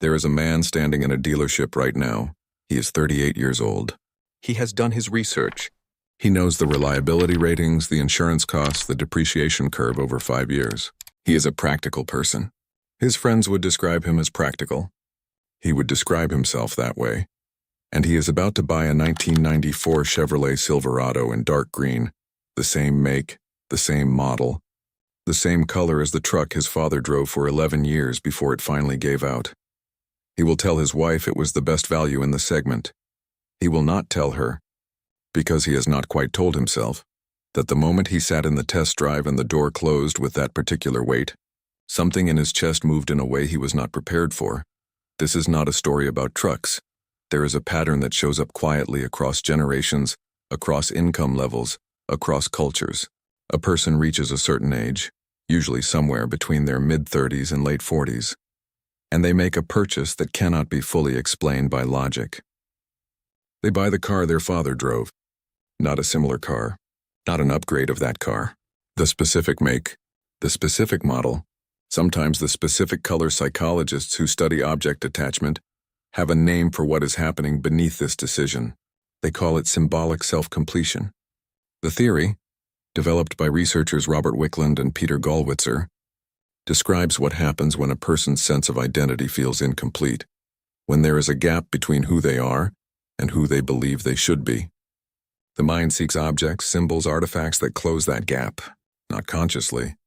There is a man standing in a dealership right now. He is 38 years old. He has done his research. He knows the reliability ratings, the insurance costs, the depreciation curve over 5 years. He is a practical person. His friends would describe him as practical. He would describe himself that way. And he is about to buy a 1994 Chevrolet Silverado in dark green, the same make, the same model, the same color as the truck his father drove for 11 years before it finally gave out. He will tell his wife it was the best value in the segment. He will not tell her, because he has not quite told himself, that the moment he sat in the test drive and the door closed with that particular weight, something in his chest moved in a way he was not prepared for. This is not a story about trucks. There is a pattern that shows up quietly across generations, across income levels, across cultures. A person reaches a certain age, usually somewhere between their mid-30s and late 40s, and they make a purchase that cannot be fully explained by logic. They buy the car their father drove, not a similar car, not an upgrade of that car. The specific make, the specific model, sometimes the specific color. Psychologists who study object attachment have a name for what is happening beneath this decision. They call it symbolic self-completion. The theory, developed by researchers Robert Wickland and Peter Gollwitzer, describes what happens when a person's sense of identity feels incomplete, when there is a gap between who they are and who they believe they should be. The mind seeks objects, symbols, artifacts that close that gap, not consciously,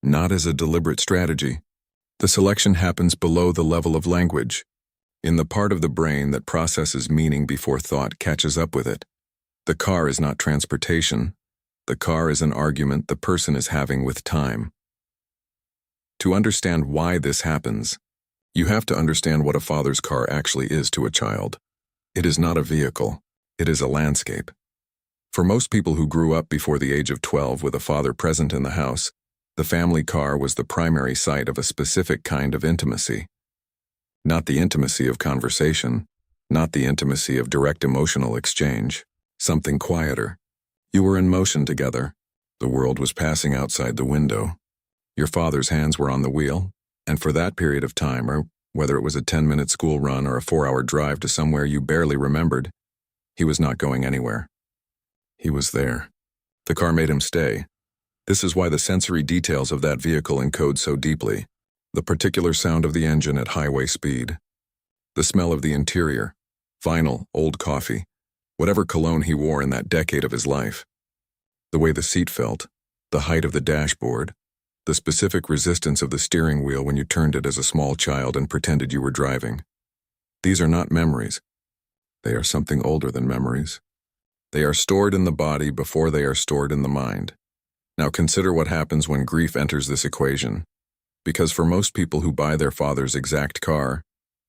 not as a deliberate strategy. The selection happens below the level of language, in the part of the brain that processes meaning before thought catches up with it. The car is not transportation. The car is an argument the person is having with time. To understand why this happens, you have to understand what a father's car actually is to a child. It is not a vehicle. It is a landscape. For most people who grew up before the age of 12 with a father present in the house, the family car was the primary site of a specific kind of intimacy. Not the intimacy of conversation, not the intimacy of direct emotional exchange, something quieter. You were in motion together. The world was passing outside the window. Your father's hands were on the wheel, and for that period of time, or whether it was a 10-minute school run or a 4-hour drive to somewhere you barely remembered, he was not going anywhere. He was there. The car made him stay. This is why the sensory details of that vehicle encode so deeply. The particular sound of the engine at highway speed. The smell of the interior. Vinyl, old coffee. Whatever cologne he wore in that decade of his life. The way the seat felt. The height of the dashboard. The specific resistance of the steering wheel when you turned it as a small child and pretended you were driving. These are not memories. They are something older than memories. They are stored in the body before they are stored in the mind. Now consider what happens when grief enters this equation. Because for most people who buy their father's exact car,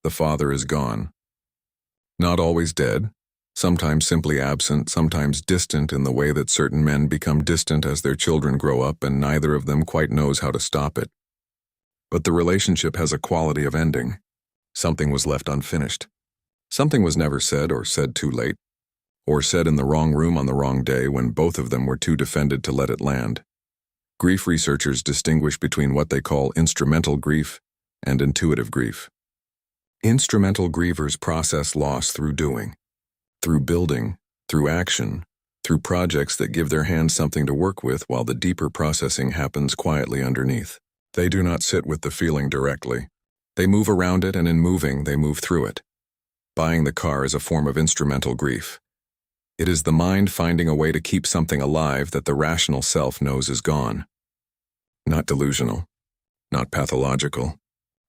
the father is gone. Not always dead, sometimes simply absent, sometimes distant in the way that certain men become distant as their children grow up and neither of them quite knows how to stop it. But the relationship has a quality of ending. Something was left unfinished. Something was never said or said too late, or said in the wrong room on the wrong day when both of them were too defended to let it land. Grief researchers distinguish between what they call instrumental grief and intuitive grief. Instrumental grievers process loss through doing, through building, through action, through projects that give their hands something to work with while the deeper processing happens quietly underneath. They do not sit with the feeling directly. They move around it, and in moving, they move through it. Buying the car is a form of instrumental grief. It is the mind finding a way to keep something alive that the rational self knows is gone. Not delusional, not pathological,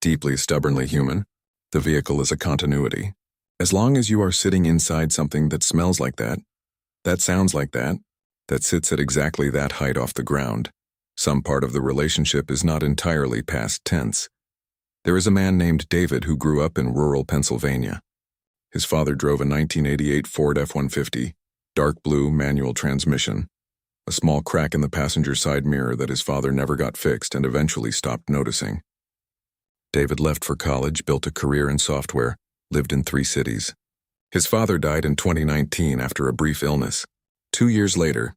deeply stubbornly human. The vehicle is a continuity. As long as you are sitting inside something that smells like that sounds like that sits at exactly that height off the ground, some part of the relationship is not entirely past tense. There is a man named David who grew up in rural Pennsylvania. His father drove a 1988 Ford F-150, dark blue manual transmission, a small crack in the passenger side mirror that his father never got fixed and eventually stopped noticing. David left for college, built a career in software, lived in 3 cities. His father died in 2019 after a brief illness. 2 years later,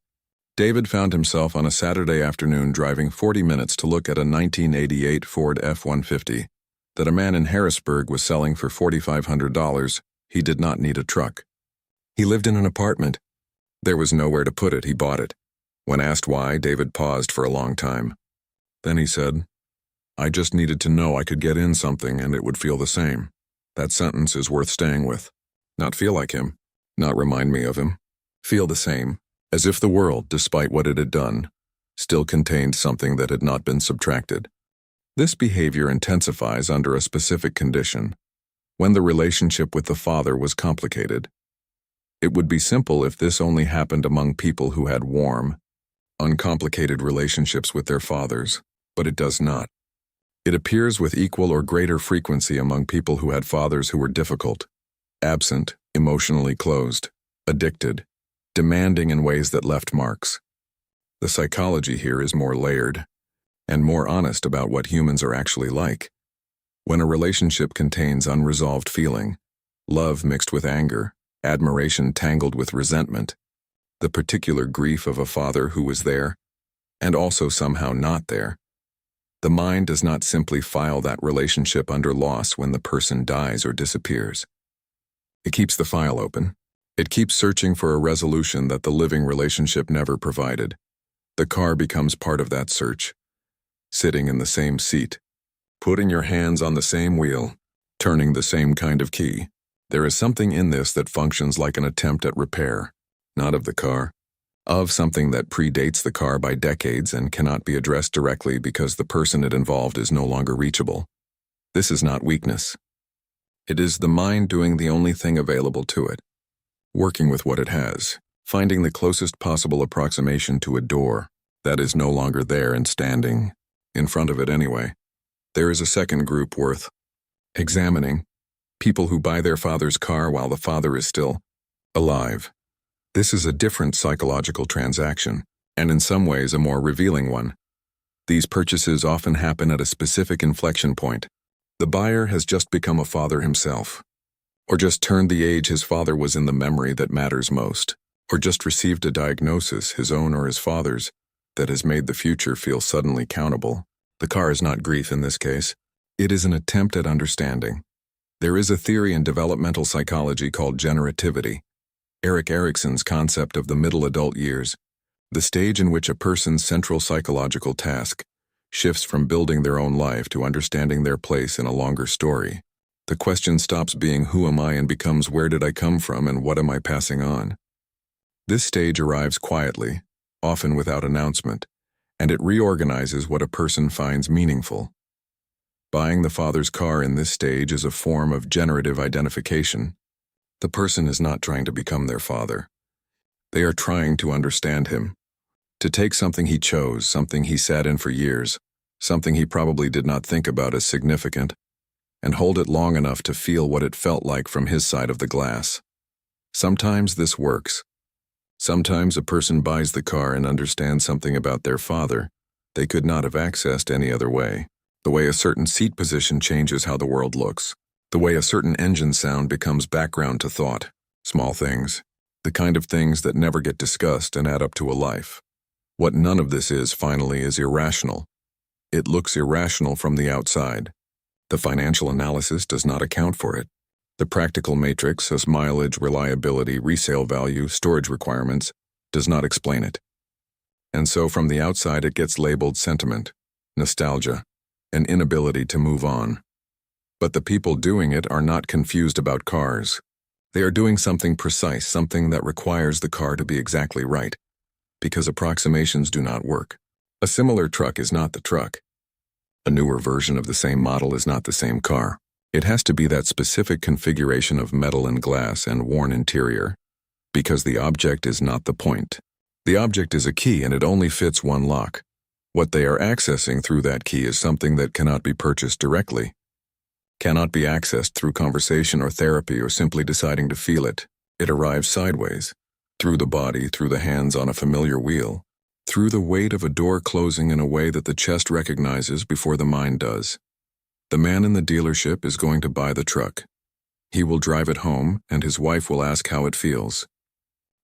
David found himself on a Saturday afternoon driving 40 minutes to look at a 1988 Ford F-150, that a man in Harrisburg was selling for $4,500. He did not need a truck. He lived in an apartment. There was nowhere to put it. He bought it. When asked why, David paused for a long time. Then he said, "I just needed to know I could get in something and it would feel the same." That sentence is worth staying with. Not feel like him. Not remind me of him. Feel the same, as if the world, despite what it had done, still contained something that had not been subtracted. This behavior intensifies under a specific condition, when the relationship with the father was complicated. It would be simple if this only happened among people who had warm, uncomplicated relationships with their fathers, but it does not. It appears with equal or greater frequency among people who had fathers who were difficult, absent, emotionally closed, addicted, demanding in ways that left marks. The psychology here is more layered and more honest about what humans are actually like. When a relationship contains unresolved feeling, love mixed with anger, admiration tangled with resentment, the particular grief of a father who was there and also somehow not there, the mind does not simply file that relationship under loss when the person dies or disappears. It keeps the file open. It keeps searching for a resolution that the living relationship never provided. The car becomes part of that search, sitting in the same seat, putting your hands on the same wheel, turning the same kind of key. There is something in this that functions like an attempt at repair, not of the car, of something that predates the car by decades and cannot be addressed directly because the person it involved is no longer reachable. This is not weakness. It is the mind doing the only thing available to it, working with what it has, finding the closest possible approximation to a door that is no longer there and standing in front of it anyway. There is a second group worth examining, people who buy their father's car while the father is still alive. This is a different psychological transaction, and in some ways a more revealing one. These purchases often happen at a specific inflection point. The buyer has just become a father himself, or just turned the age his father was in the memory that matters most, or just received a diagnosis, his own or his father's, that has made the future feel suddenly countable. The car is not grief in this case. It is an attempt at understanding. There is a theory in developmental psychology called generativity, Erik Erikson's concept of the middle adult years, the stage in which a person's central psychological task shifts from building their own life to understanding their place in a longer story. The question stops being who am I and becomes where did I come from and what am I passing on? This stage arrives quietly, often without announcement, and it reorganizes what a person finds meaningful. Buying the father's car in this stage is a form of generative identification. The person is not trying to become their father. They are trying to understand him, to take something he chose, something he sat in for years, something he probably did not think about as significant, and hold it long enough to feel what it felt like from his side of the glass. Sometimes this works. Sometimes a person buys the car and understands something about their father they could not have accessed any other way. The way a certain seat position changes how the world looks. The way a certain engine sound becomes background to thought. Small things. The kind of things that never get discussed and add up to a life. What none of this is, finally, is irrational. It looks irrational from the outside. The financial analysis does not account for it. The practical matrix, as mileage, reliability, resale value, storage requirements, does not explain it. And so from the outside it gets labeled sentiment, nostalgia, an inability to move on. But the people doing it are not confused about cars. They are doing something precise, something that requires the car to be exactly right, because approximations do not work. A similar truck is not the truck. A newer version of the same model is not the same car. It has to be that specific configuration of metal and glass and worn interior, because the object is not the point. The object is a key and it only fits one lock. What they are accessing through that key is something that cannot be purchased directly, cannot be accessed through conversation or therapy or simply deciding to feel it. It arrives sideways, through the body, through the hands on a familiar wheel, through the weight of a door closing in a way that the chest recognizes before the mind does. The man in the dealership is going to buy the truck. He will drive it home, and his wife will ask how it feels.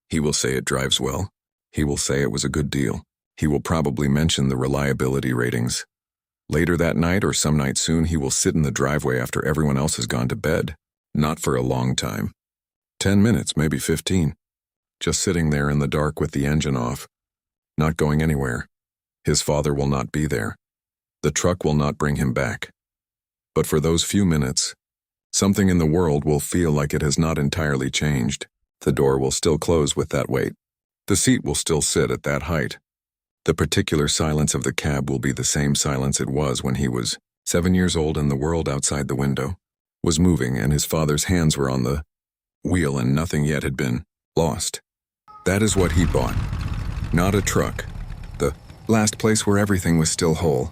He will say it drives well. He will say it was a good deal. He will probably mention the reliability ratings. Later that night or some night soon, he will sit in the driveway after everyone else has gone to bed. Not for a long time. 10 minutes, maybe 15. Just sitting there in the dark with the engine off. Not going anywhere. His father will not be there. The truck will not bring him back. But for those few minutes, something in the world will feel like it has not entirely changed. The door will still close with that weight. The seat will still sit at that height. The particular silence of the cab will be the same silence it was when he was 7 years old and the world outside the window was moving and his father's hands were on the wheel and nothing yet had been lost. That is what he bought. Not a truck. The last place where everything was still whole.